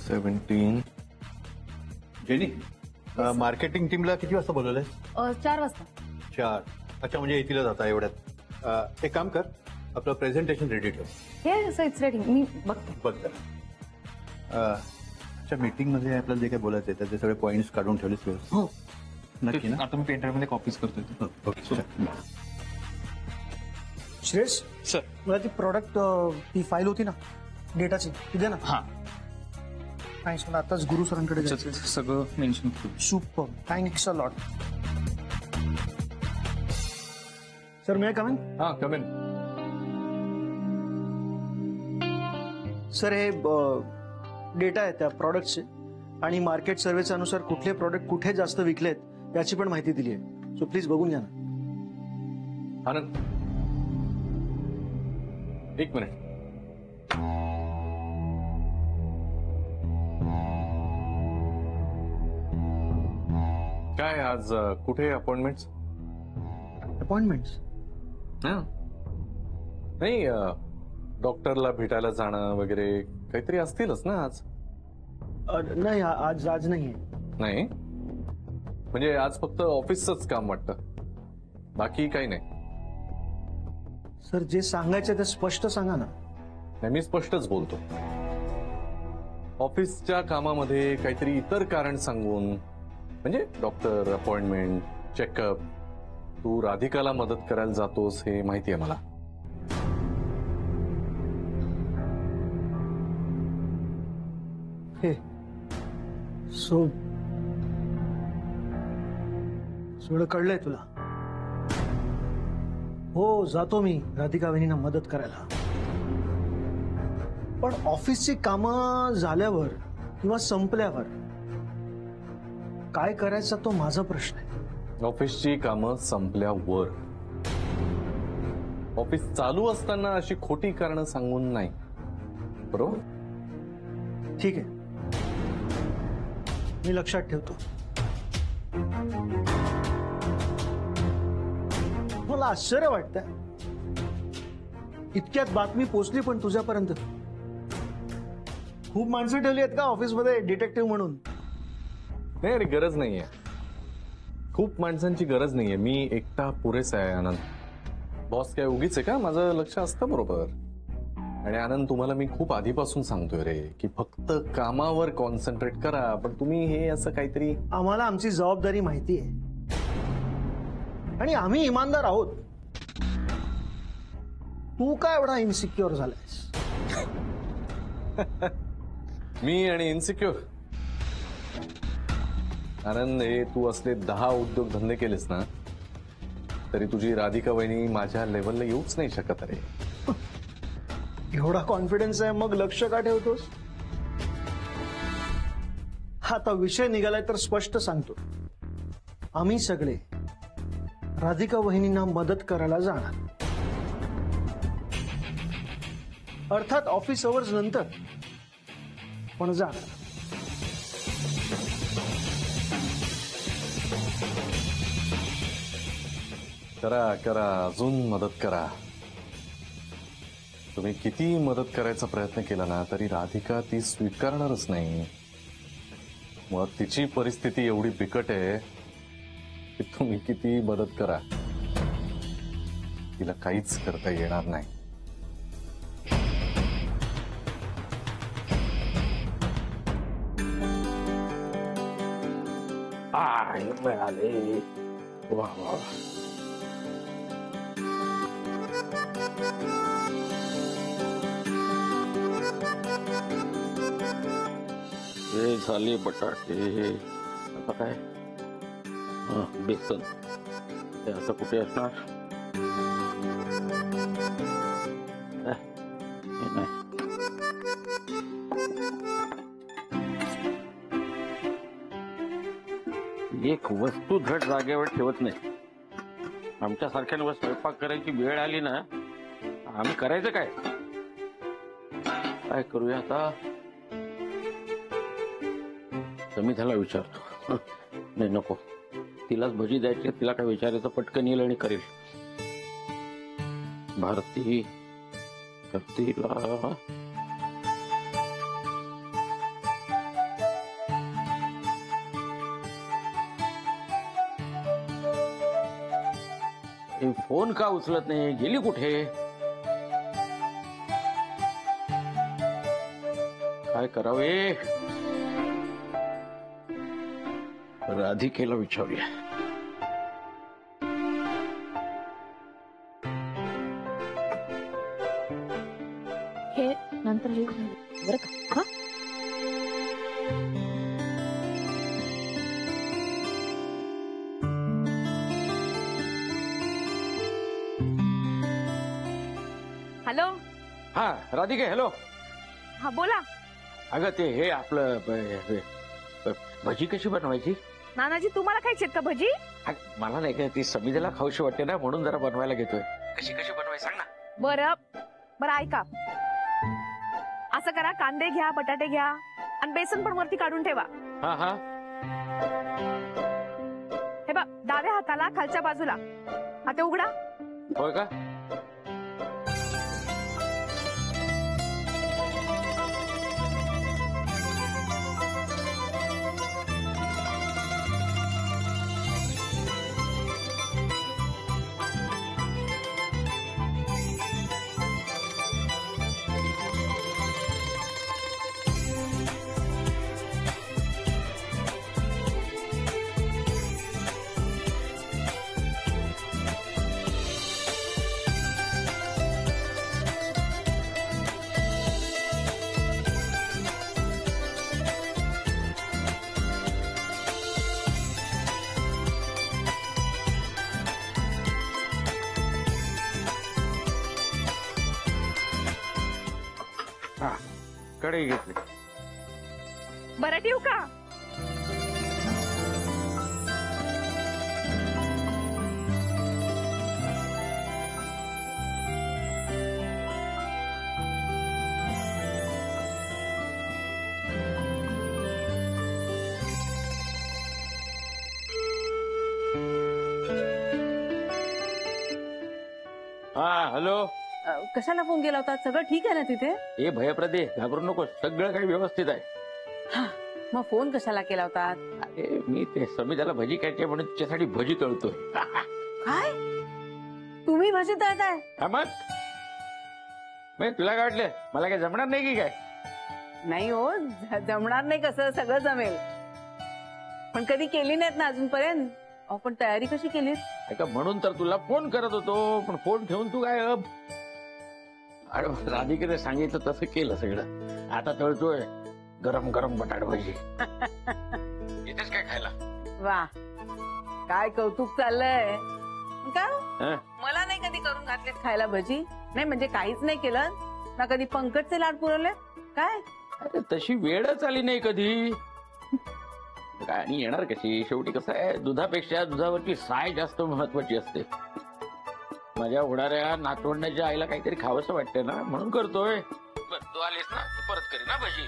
17. Jenny marketing टीमला किती वाजता बोलवलंय? 4 वाजता. 4. अच्छा, म्हणजे येतीलच आता एवढ्यात. एक काम कर, आपलं प्रेझेंटेशन रेडी ठेव. हे इट्स रेडी. मी बघते. बघ जरा. अच्छा, मीटिंग मध्ये आपल्याला जे काही बोलायचं आहे त्याचे सगळे पॉइंट्स काढून ठेवलेस व्यवस्थित? हो, नक्की ना? आता मी पेन ड्राईव्ह मध्ये कॉपीज करतोय. ओके. श्रेयस, सर. मला ती प्रॉडक्ट ती फाईल होती ना डेटाची, ती दे ना. हा, थँक्स. मला आताच गुरु सरांकडे जायचं. सगळं मेन्शन करू. Super, thanks a lot. Sir, may I come in? हा, कम इन. सर, हे डेटा आहे त्या प्रॉडक्टचे आणि मार्केट सर्वेच्या अनुसार कुठले प्रॉडक्ट कुठे जास्त विकलेत याची पण माहिती दिली आहे. सो प्लीज बघून घ्या ना. आनंद, एक मिनिट. काय आज कुठे अपॉइंटमेंट्स? अपॉइंटमेंट्स? नाही, डॉक्टरला भेटायला जाणं वगैरे काहीतरी असतीलच ना आज? नाही, आज नाही. नाही, म्हणजे आज फक्त ऑफिसचंच काम वाटतं, बाकी काही नाही. सर, जे सांगायचं ते स्पष्ट सांगा ना. नाही, मी स्पष्टच बोलतो. ऑफिसच्या कामामध्ये काहीतरी इतर कारण सांगून, म्हणजे डॉक्टर, अपॉइंटमेंट, चेकअप, तू राधिकाला मदत करायला जातोस हे माहिती आहे मला. हे सगळं कळलंय तुला? हो, जातो मी राधिका वहिनींना मदत करायला. पण ऑफिसची कामं झाल्यावर किंवा संपल्यावर काय करायचा तो माझा प्रश्न आहे. ऑफिसची कामं संपल्यावर. ऑफिस चालू असताना अशी खोटी कारणं सांगून नाही, बरोबर? ठीक आहे, मी लक्षात ठेवतो. मला आश्चर्य वाटतं, इतक्यात बातमी पोचली पण तुझ्यापर्यंत. खूप माणसं ठेवली आहेत का ऑफिसमध्ये डिटेक्टिव्ह म्हणून? नाही अरे, गरज नाहीये. खूप माणसांची गरज नाहीये. मी एकटा पुरेसा आहे. आनंद, बॉस काय उगीच आहे का? माझं लक्ष असतं बरोबर. आणि आनंद, तुम्हाला मी खूप आधीपासून सांगतोय रे की फक्त कामावर कॉन्सन्ट्रेट करा, पण तुम्ही हे असं काहीतरी. आम्हाला आमची जबाबदारी माहिती आहे आणि आम्ही इमानदार आहोत. तू काय एवढा इन्सिक्युअर झालायस? मी आणि इन्सिक्युअर? आनंद, हे तू असले 10 उद्योगधंदे केलेस ना तरी तुझी राधिका वहिनी माझ्या लेवलला येऊच नाही शकत. अरे एवढा कॉन्फिडन्स आहे, मग लक्ष का ठेवतोस? आता विषय निघालाय तर स्पष्ट सांगतो. आम्ही सगळे राधिका वहिनींना मदत करायला जाणार. अर्थात ऑफिस अवर्स नंतर, पण जाणार. करा करा, अजून मदत करा. तुम्ही किती मदत करायचा प्रयत्न केला ना तरी राधिका ती स्वीकारणारच नाही. मग तिची परिस्थिती एवढी बिकट आहे की तुम्ही किती मदत करा तिला काहीच करता येणार नाही. मिळाले. वा वा. हे झाले बटाटे. आता काय? बेसन. ते आता कुठे असणार? हे नाही. एक वस्तू धड जागेवर ठेवत नाही. आमच्या सारख्यांवर स्वयंपाक करायची वेळ आली ना, आम्ही करायचं काय? काय करूया आता? मी त्याला विचारतो. नाही, नको. तिलाच भजी द्यायची, तिला काय विचारायचं, पटकन येईल आणि करेल. भारती करतीला फोन का उचलत नाही? गेली कुठे? काय करावे? राधिकेला विचारूया. हे नंतर लिहून घे. बरं का? हा? हॅलो. हा राधिके, हॅलो. हा बोला. अगं ते हे आपलं भजी कशी बनवायची? नानाजी तुम्हाला खायची आहेत का भजी? मला नाही का ती समितीला खाऊशी वाटते ना, म्हणून जरा बनवायला घेतोय. कशी कशी बनवाय सांग ना. बरं बरं ऐका, असं करा, कांदे घ्या, बटाटे घ्या आणि बेसन पण वरती काढून ठेवा. हा हा. हे बघ, डाव्या हाताला खालच्या बाजूला आता उघडा. होय का? हा, कढई घेतली. बरं ठेवू का? हा हॅलो. कशाला फोन केला होता? सगळं ठीक आहे ना तिथे? ए भयप्रदे, घाबरू नको, सगळं काही व्यवस्थित आहे. मग फोन कशाला केला होता? अरे मी ते समिताला भजी खायची म्हणून तिच्यासाठी भजी तळतोय. काय तुम्ही भाजी तळताय? हा मग तुला काय वाटलं, मला काय जमणार नाही की काय? नाही हो, जमणार नाही कसं? सगळं जमेल, पण कधी केली नाहीत ना अजूनपर्यंत. पण तयारी कशी केलीत? ऐका, म्हणून तर तुला फोन करत होतो, पण फोन ठेवून तू काय अरे राधिकेने सांगितलं तसं केलं सगळं. आता तळतोय गरम गरम बटाट भजी. येतेच काय खायला? वा, काय कौतुक चाललंय. का हं? मला नाही कधी करून घातलीत खायला भजी? नाही म्हणजे काहीच नाही केलं ना? कधी पंकजचे लाड पुरवले काय? अरे तशी वेळच आली नाही कधी. काय आणि येणार कशी? शेवटी कसं आहे, दुधापेक्षा दुधावरची साय जास्त महत्वाची असते. माझ्या होणाऱ्या नातवंडाच्या आईला काहीतरी खावंसं वाटतंय ना, म्हणून करतोय. बरं, तू आलीस ना, परत करी ना भजी.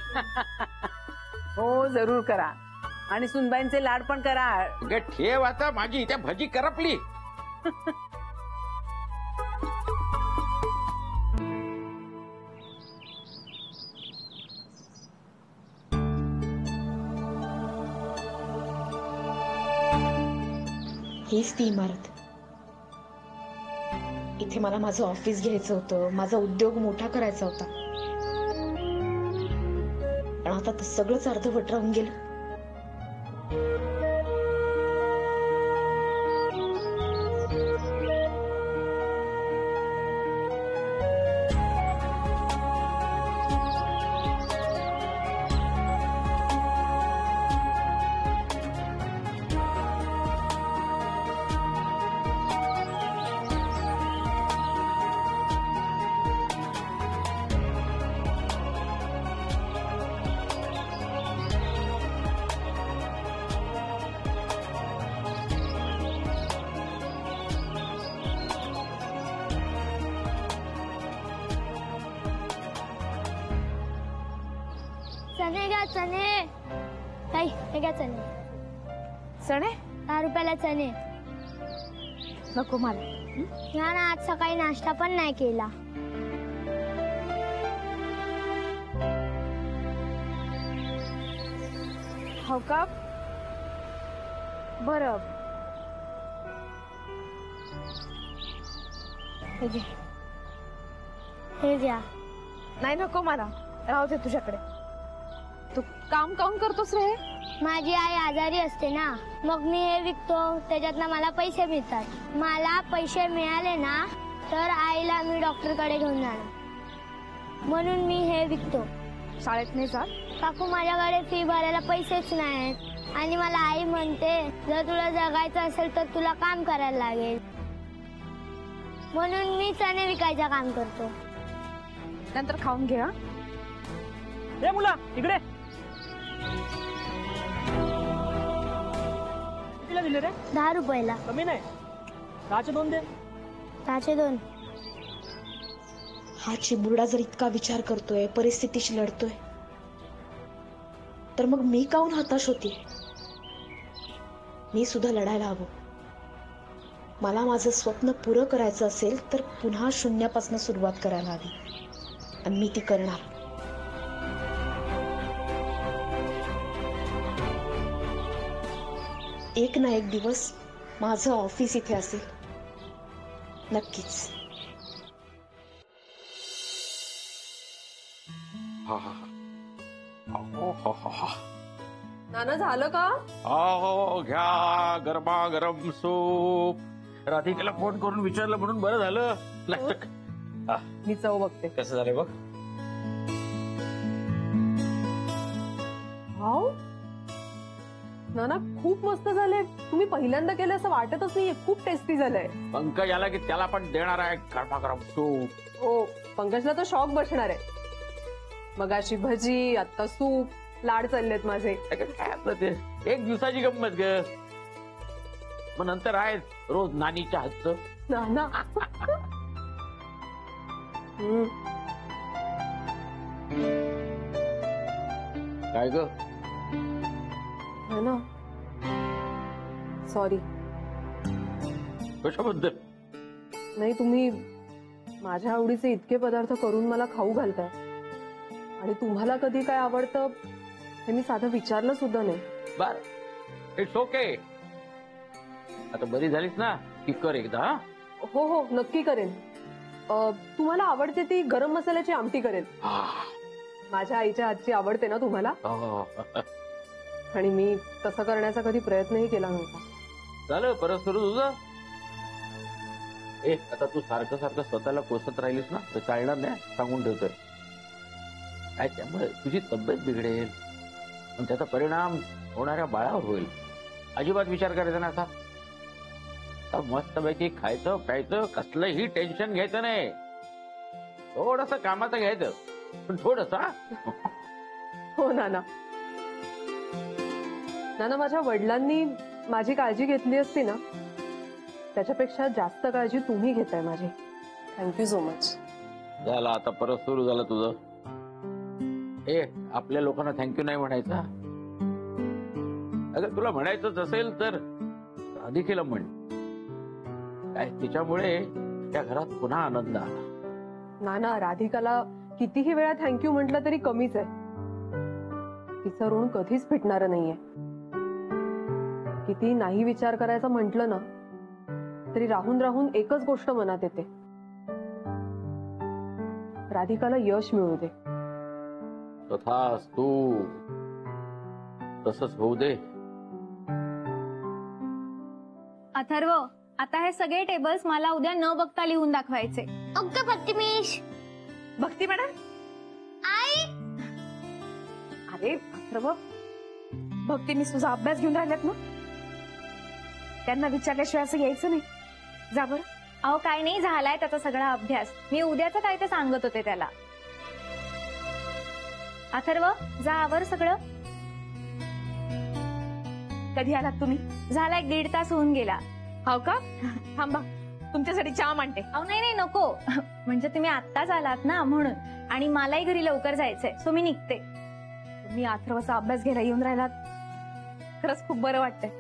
हो जरूर करा, आणि सुनबाईंचे लाड पण करा. अगं ठेव आता, माझी त्या भजी करपली. हीच ती इमारत. इथे मला माझं ऑफिस घ्यायचं होतं, माझा उद्योग मोठा करायचा होता, पण आता तर सगळंच अर्धवट राहून गेलं. चणे घ्या चणे. ताई हे घ्या चणे. चणे 10 रुपयाला चणे. नको मला. या ना, आज सकाळी नाश्ता पण नाही केला. हो का? बरं हे घे. हे घ्या. नाही नको मला, राहू दे तुझ्याकडे. तू काम काऊन करतोस रे? माझी आई आजारी असते ना, मग मी हे विकतो, त्याच्यातनं मला पैसे मिळतात. मला पैसे मिळाले ना तर आईला मी डॉक्टरकडे घेऊन जाणार, म्हणून मी हे विकतो. शाळेत नाही जात? काकू माझ्याकडे फी भरायला पैसेच नाहीत आणि मला आई म्हणते जर तुला जगायचं असेल तर तुला काम करायला लागेल, म्हणून मी चणे विकायचं काम करतो. नंतर खाऊन घे. हा रे मुला इकडे. कितीला दिले रे? 10 रुपयाला. कमी नाही, 10चे 2 दे. 10चे 2. हा चिमुरडा जर इतका विचार करतोय, परिस्थितीशी लढतोय, तर मग मी काहून हताश होती? मी सुद्धा लढायला हवं. मला माझं स्वप्न पुरं करायचं असेल तर पुन्हा शून्यापासून सुरुवात करायला हवी, आणि मी ती करणार. एक ना एक दिवस माझं ऑफिस इथे असेल, नक्कीच. हा हा हा. नाना झालं का? हो घ्या गरमागरम सूप. राधिकेला फोन करून विचारलं म्हणून बरं झालं. मी चव बघते. कसं झालं बघ. हाव नाना, खूप मस्त झालंय. तुम्ही पहिल्यांदा केलं असं वाटतच नाहीये. खूप टेस्टी झालंय. पंकज आला की त्याला पण देणार आहे गरमागरम सूप. हो, पंकजला तर शॉक बसणार आहे. मगाशी भजी, आता सूप. लाड चाललेत माझे. काय आपलं ते एक दिवसाची गंमत ग. मग नंतर आहे रोज नानीच्या हातचं. नाना काय ग? ना, सॉरी. कशाबद्दल? नाही, तुम्ही माझ्या आवडीचे इतके पदार्थ करून मला खाऊ घालताय, आणि तुम्हाला कधी काय आवडतं हे मी साधं विचारलं सुद्धा नाही. बर, इट्स ओके. आता बरी झालीस ना की कर एकदा. हा? हो हो, नक्की करेन. तुम्हाला आवडते ती गरम मसाल्याची आमटी करेन. माझ्या आईच्या हातची आवडते ना तुम्हाला, आणि मी तसं करण्याचा कधी प्रयत्नही केला नव्हता. झालं परत सुरू तुझं. आता तू सारखं सारखं स्वतःला कोसत राहिलीस ना तर चालणार नाही, सांगून ठेवतोय. काय त्यामुळे तुझी तब्येत बिघडेल आणि त्याचा परिणाम होणाऱ्या बाळावर होईल. अजिबात विचार करायचा ना असा. मस्तपैकी खायचं प्यायचं, कसलंही टेन्शन घ्यायचं नाही. थोडस कामाचं घ्यायचं, पण थोडस. हो नाना. नाना, माझ्या वडिलांनी माझी काळजी घेतली असती ना त्याच्यापेक्षा जास्त काळजी तुम्ही घेताय माझी. Thank you so much. झालं आता परत सुरू झालं तुझं. आपल्या लोकांना थँक्यू नाही म्हणायचा. अगं तुला म्हणायचंच असेल तर राधिकेला म्हण. काय तिच्यामुळे त्या घरात पुन्हा आनंद आला. नाना, राधिकाला कितीही वेळा थँक्यू म्हटलं तरी कमीच आहे. तिचं ऋण कधीच फिटणार नाहीये. किती नाही विचार करायचा म्हटलं ना तरी राहून राहून एकच गोष्ट मनात येते, राधिकाला यश मिळू दे. तथास्तु. तसंच होऊ दे. अथर्व, आता हे सगळे टेबल्स मला उद्या न बघता लिहून दाखवायचे. ओके प्रतिमेश. भक्ती मॅडम. आई. अरे अथर्व, भक्ती मी तुझा अभ्यास घेऊन राहिल्यात ना, त्यांना विचारल्याशिवाय असं यायचं नाही. जा बरं. अहो काय नाही, झालाय त्याचा सगळा अभ्यास. मी उद्याचं काय ते सांगत होते त्याला. अथर्व, जा आवर सगळं. कधी आलात तुम्ही? झाला 1.5 तास होऊन गेला. हो का? थांबा, तुमच्यासाठी चहा मांडते. अहो नाही नाही नको. म्हणजे तुम्ही आत्ताच आलात ना म्हणून, आणि मलाही घरी लवकर जायचंय, सो मी निघते. तुम्ही अथर्वचा अभ्यास घ्यायला येऊन राहिलात, खरंच खूप बरं वाटतंय.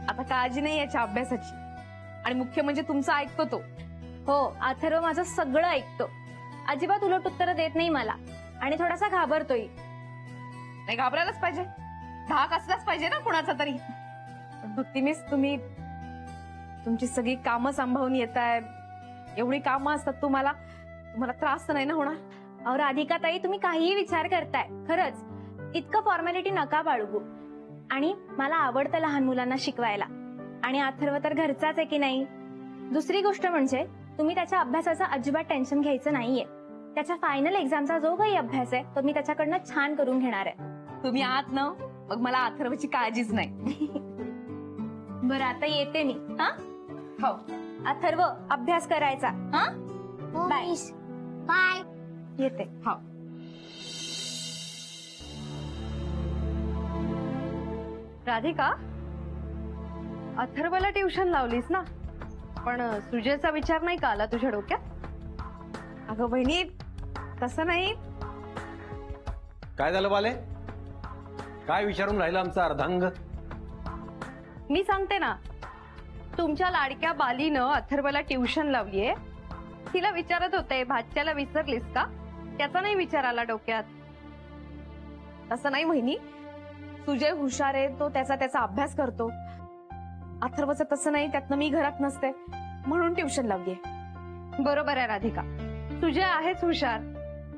आता काळजी नाही याच्या अभ्यासाची, आणि मुख्य म्हणजे तुमचं ऐकतो तो. हो, अथर्व माझं सगळं ऐकतो. अजिबात उलट उत्तर देत नाही मला, आणि थोडासा घाबरतोय. नाही, घाबरायलाच पाहिजे. धाक असलाच पाहिजे ना कुणाचा तरी. भक्ती मिस, तुम्ही तुमची सगळी कामं सांभाळून येताय, एवढी कामं असतात तुम्हाला त्रास तर नाही ना होणार? अहो राधिका ताई, तुम्ही काहीही विचार करताय. खरंच इतकं फॉर्मॅलिटी नका बाळगू. आणि मला आवडतं लहान मुलांना शिकवायला. आणि अथर्व तर घरचाच आहे की नाही. दुसरी गोष्ट म्हणजे तुम्ही त्याच्या अभ्यासाचं अजिबात टेन्शन घ्यायचं नाहीये. त्याच्या फायनल एक्झामचा जो काही अभ्यास आहे तो मी त्याच्याकडनं छान करून घेणार आहे. तुम्ही आहात ना, मग मला अथर्वची काळजीच नाही. बरं आता येते मी. हा हो. अथर्व, अभ्यास करायचा. हा हो बाय. मिस. बाय. येते. हो. राधिका, अथर्वला ट्युशन लावलीस ना, पण सुजयचा विचार नाही का आला तुझ्या डोक्यात? अगं बहिणी, तसं नाही. काय झालं बाले? काय विचारून राहिलं आमचा अर्धांग? मी सांगते ना, तुमच्या लाडक्या बालीनं अथर्वला ट्युशन लावलीये. तिला विचारत होते, भाच्याला विसरलीस का? त्याचा नाही विचार आला डोक्यात? तसं नाही बहिणी. सुजय हुशार आहे, तो त्याचा अभ्यास करतो. अथर्वचं तसं नाही, त्यातनं मी घरात नसते म्हणून ट्युशन लावलीये. बरोबर आहे राधिका, सुजय आहेच हुशार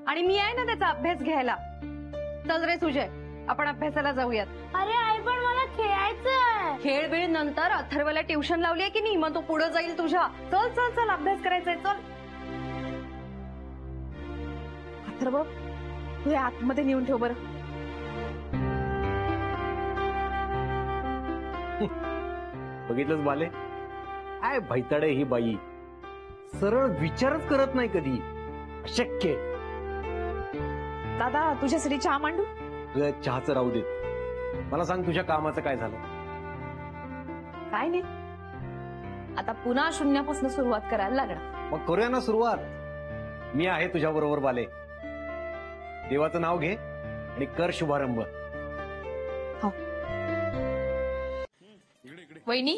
आणि मी आहे ना त्याचा अभ्यास घ्यायला. चल रे सुजय, आपण अभ्यासाला जाऊयात. अरे आई, पण मला खेळायचंय. खेळ वेळ नंतर. अथर्वला ट्युशन लावलीये की नाही, मग तो पुढे जाईल तुझ्या. चल चल चल, अभ्यास करायचाय, चल. अथर्व, तू हे आतमध्ये नेऊन ठेव बरं. बघितलंच बाले, काय भैताडे ही बाई. सरळ विचारच करत नाही कधी. अशक्य. दादा, तुझ्यासाठी चहा मांडू? तुझ्या चहाचं राहू देत. मला सांग, तुझ्या कामाचं काय झालं? काय नाही, आता पुन्हा शून्यापासून सुरुवात करायला लागणार. मग करूया ना सुरुवात. मी आहे तुझ्या बरोबर बाले. देवाचं नाव घे आणि कर शुभारंभ. वहिनी,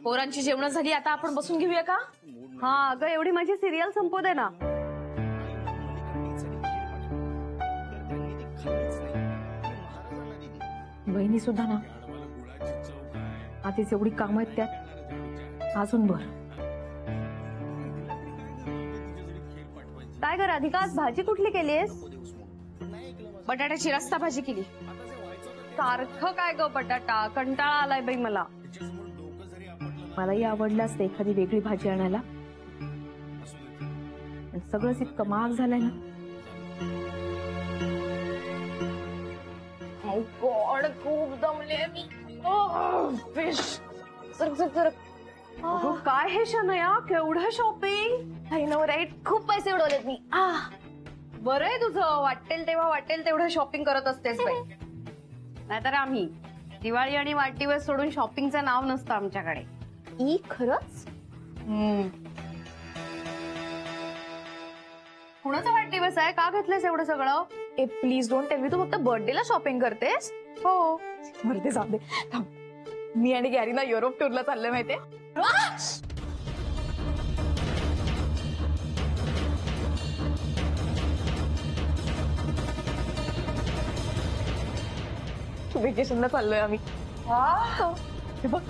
पोरांची जेवण झाली, आता आपण बसून घेऊया का? हा अगं, एवढी माझी सिरियल संपू दे ना. वहिनी सुद्धा ना, आधीच एवढी कामं आहेत, त्यात अजून भर. काय ग राधिका, आज भाजी कुठली केलीस? बटाट्याची रस्सा भाजी केली. सारखं काय ग बटाटा, कंटाळा आलाय बाई मला. मलाही आवडलं असतं एखादी वेगळी भाजी आणायला, पण सगळंच इतकं महाग झालंय ना. गॉड, खूप दमले मी. फिश. अगं काय हे शनया, केवढं शॉपिंग. आय नो राईट, खूप पैसे उडवलेत मी. बरं आहे तुझं, वाटेल तेव्हा वाटेल तेवढं शॉपिंग करत असतेस बाई. नाहीतर आम्ही दिवाळी आणि वाढदिवस सोडून शॉपिंगचं नाव नसतं आमच्याकडे. ई खरंच? कुणाचा वाढदिवस आहे? का घेतलंस एवढं सगळं? ए प्लीज डोंट टेल मी, तू फक्त बर्थडेला शॉपिंग करतेस? हो. बरं ते जाऊ दे. थांब. मी आणि गॅरीना युरोप टूरला चाललोय माहितीये. व्हेकेशनला चाललोय आम्ही. हे बघ.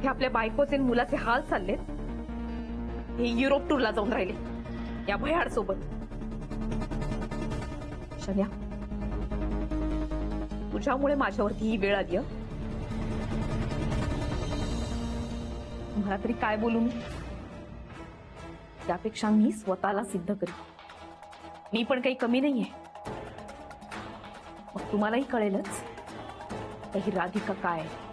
हे आपल्या बायकोचे आणि मुलाचे हाल चाललेत. हे युरोप टूरला जाऊन राहिले या भयाड सोबत. शन्या, तुझ्यामुळे माझ्यावरती ही वेळ आली. मला तरी काय बोलू मी? त्यापेक्षा मी स्वतःला सिद्ध करीन. मी पण काही कमी नाहीये. मग तुम्हालाही कळेलच ही राधिका काय आहे.